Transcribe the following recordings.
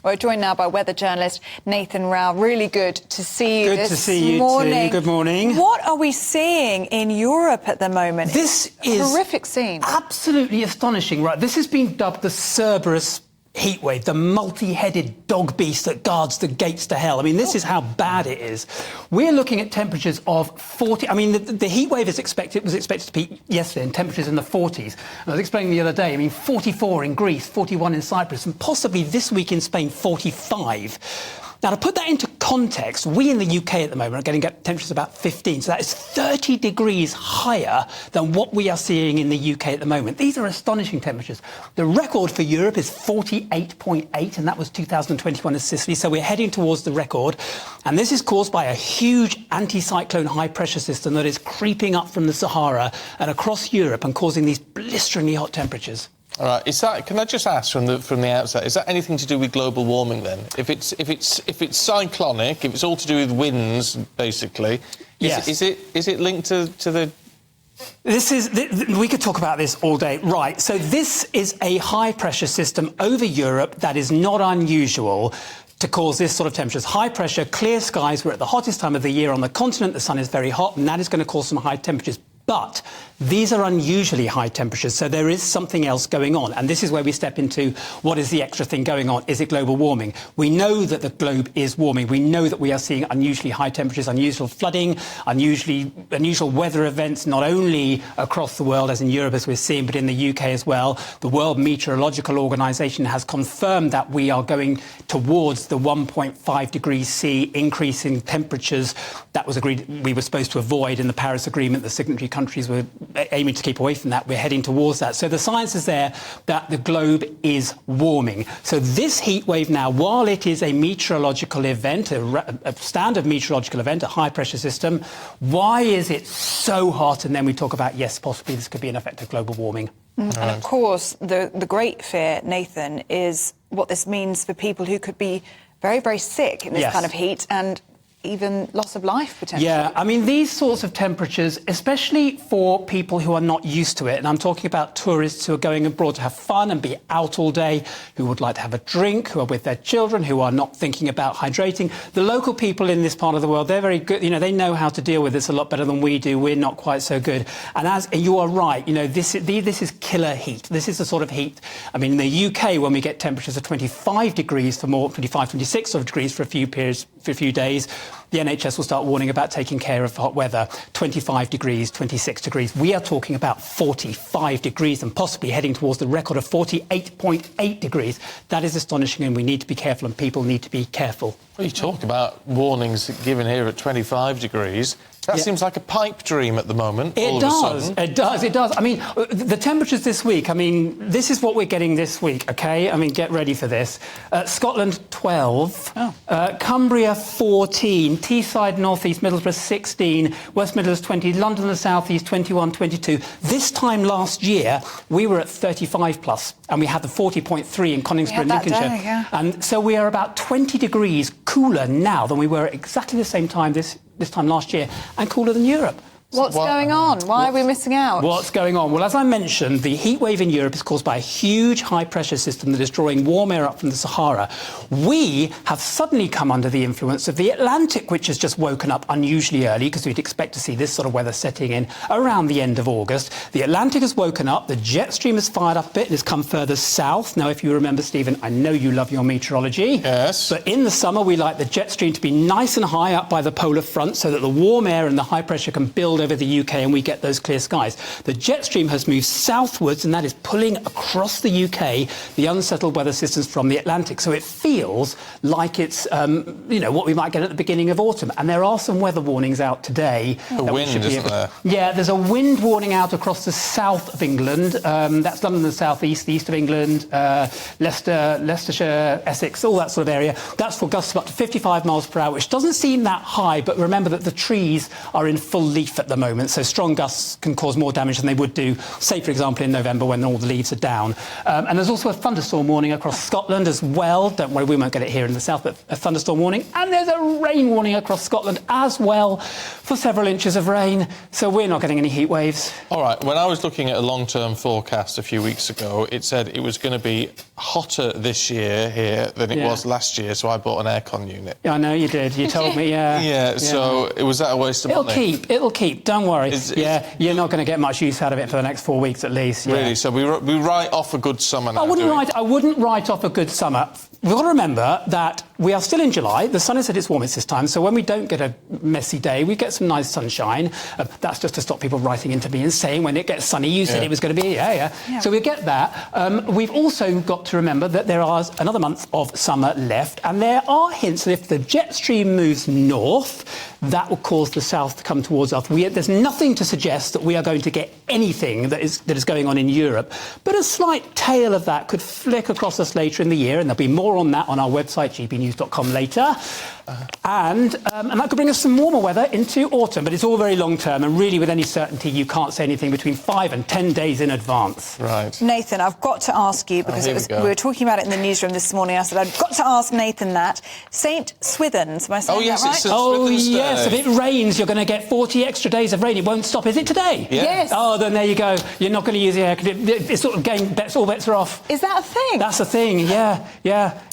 We're joined now by weather journalist Nathan Rao. Really good to see you Good to see you morning. too. Good morning. What are we seeing in Europe at the moment? This it's is a horrific scene. Absolutely astonishing, right? This has been dubbed the Cerberus heatwave, the multi-headed dog beast that guards the gates to hell. I mean, this is how bad it is. We're looking at temperatures of 40. I mean, the heatwave was expected to peak yesterday in temperatures in the 40s. And I was explaining the other day, I mean, 44 in Greece, 41 in Cyprus, and possibly this week in Spain, 45. Now, to put that into context, we in the UK at the moment are getting temperatures about 15, so that is 30 degrees higher than what we are seeing in the UK at the moment. These are astonishing temperatures. The record for Europe is 48.8, and that was 2021 in Sicily, so we're heading towards the record. And this is caused by a huge anticyclone high-pressure system that is creeping up from the Sahara and across Europe and causing these blisteringly hot temperatures. All right. Can I just ask from the outset? Is that anything to do with global warming then? If it's cyclonic, if it's all to do with winds, basically, yes. Is it linked to the? We could talk about this all day. Right. So this is a high pressure system over Europe that is not unusual to cause this sort of temperatures. High pressure, clear skies. We're at the hottest time of the year on the continent. The sun is very hot, and that is going to cause some high temperatures. But these are unusually high temperatures, so there is something else going on. And this is where we step into what is the extra thing going on. Is it global warming? We know that the globe is warming. We know that we are seeing unusually high temperatures, unusual flooding, unusual weather events, not only across the world, as in Europe, as we're seeing, but in the UK as well. The World Meteorological Organization has confirmed that we are going towards the 1.5 degrees C increase in temperatures that was agreed we were supposed to avoid in the Paris Agreement. The signatory countries were aiming to keep away from that. We're heading towards that. So the science is there that the globe is warming. So this heat wave now, while it is a meteorological event, a standard meteorological event, a high pressure system, why is it so hot? And then we talk about, yes, possibly this could be an effect of global warming. And of course, the great fear, Nathan, is what this means for people who could be very, very sick in this kind of heat and even loss of life, potentially. Yeah, I mean, these sorts of temperatures, especially for people who are not used to it, and I'm talking about tourists who are going abroad to have fun and be out all day, who would like to have a drink, who are with their children, who are not thinking about hydrating. The local people in this part of the world, they're very good. You know, they know how to deal with this a lot better than we do. We're not quite so good. And you are right, you know, this is killer heat. This is the sort of heat, I mean, in the UK, when we get temperatures of 25 degrees for more, 25, 26 sort of degrees for a few periods, for a few days, the NHS will start warning about taking care of hot weather. 25 degrees, 26 degrees. We are talking about 45 degrees and possibly heading towards the record of 48.8 degrees. That is astonishing, and we need to be careful, and people need to be careful. Well, you talk about warnings given here at 25 degrees. That seems like a pipe dream at the moment. It does. I mean, the temperatures this week, I mean, this is what we're getting this week, OK? I mean, get ready for this. Scotland, 12. Cumbria, 14. Teesside, North East, Middlesbrough, 16. West Midlands, 20. London, the South East, 21, 22. This time last year, we were at 35 plus, and we had the 40.3 in Coningsborough and Lincolnshire. And so we are about 20 degrees cooler now than we were at exactly the same time this time last year, and cooler than Europe. What's going on? Why are we missing out? What's going on? Well, as I mentioned, the heat wave in Europe is caused by a huge high-pressure system that is drawing warm air up from the Sahara. We have suddenly come under the influence of the Atlantic, which has just woken up unusually early, because we'd expect to see this sort of weather setting in around the end of August. The Atlantic has woken up, the jet stream has fired up a bit and has come further south. Now, if you remember, Stephen, I know you love your meteorology. Yes. But in the summer, we like the jet stream to be nice and high up by the polar front so that the warm air and the high pressure can build over the UK and we get those clear skies. The jet stream has moved southwards, and that is pulling across the UK the unsettled weather systems from the Atlantic. So it feels like it's, you know, what we might get at the beginning of autumn. And there are some weather warnings out today. The wind, isn't there? Yeah, there's a wind warning out across the south of England. That's London and the south east, the east of England, Leicester, Leicestershire, Essex, all that sort of area. That's for gusts of up to 55 miles per hour, which doesn't seem that high, but remember that the trees are in full leaf at the moment. So strong gusts can cause more damage than they would do, say, for example, in November when all the leaves are down. And there's also a thunderstorm warning across Scotland as well. Don't worry, we won't get it here in the south, but a thunderstorm warning. And there's a rain warning across Scotland as well for several inches of rain. So we're not getting any heat waves. All right. When I was looking at a long-term forecast a few weeks ago, it said it was going to be hotter this year here than it was last year, so I bought an aircon unit. Yeah, I know you did. You told me, So was that a waste of money? It'll keep. Don't worry. You're not going to get much use out of it for the next 4 weeks at least. Yeah. Really? So we write off a good summer now, I wouldn't write off a good summer. We've got to remember that we are still in July. The sun is at its warmest this time, so when we don't get a messy day, we get some nice sunshine. That's just to stop people writing into me and saying when it gets sunny, you said it was going to be, So we get that. We've also got to remember that there is another month of summer left, and there are hints that if the jet stream moves north, that will cause the south to come towards us. There's nothing to suggest that we are going to get anything that is going on in Europe, but a slight tail of that could flick across us later in the year, and there'll be more on that on our website, gbnews.com, later. And that could bring us some warmer weather into autumn, but it's all very long term, and really with any certainty you can't say anything between 5 and 10 days in advance. Right. Nathan, I've got to ask you, because we were talking about it in the newsroom this morning. I said I've got to ask Nathan that. St Swithins, am I saying that right? It's St. Swithins Day. Yes, if it rains you're going to get 40 extra days of rain. It won't stop. Is it today? Yeah. Yes. Oh, then there you go. You're not going to use the air. It's sort of all bets are off. Is that a thing? That's a thing, yeah.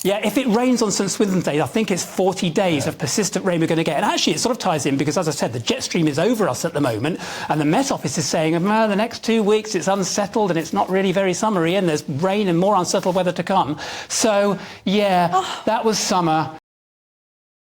If it rains on St Swithins Day, I think it's 40 days of persistent rain we're going to get. And actually, it sort of ties in because, as I said, the jet stream is over us at the moment, and the Met Office is saying, the next 2 weeks it's unsettled and it's not really very summery, and there's rain and more unsettled weather to come. So, that was summer.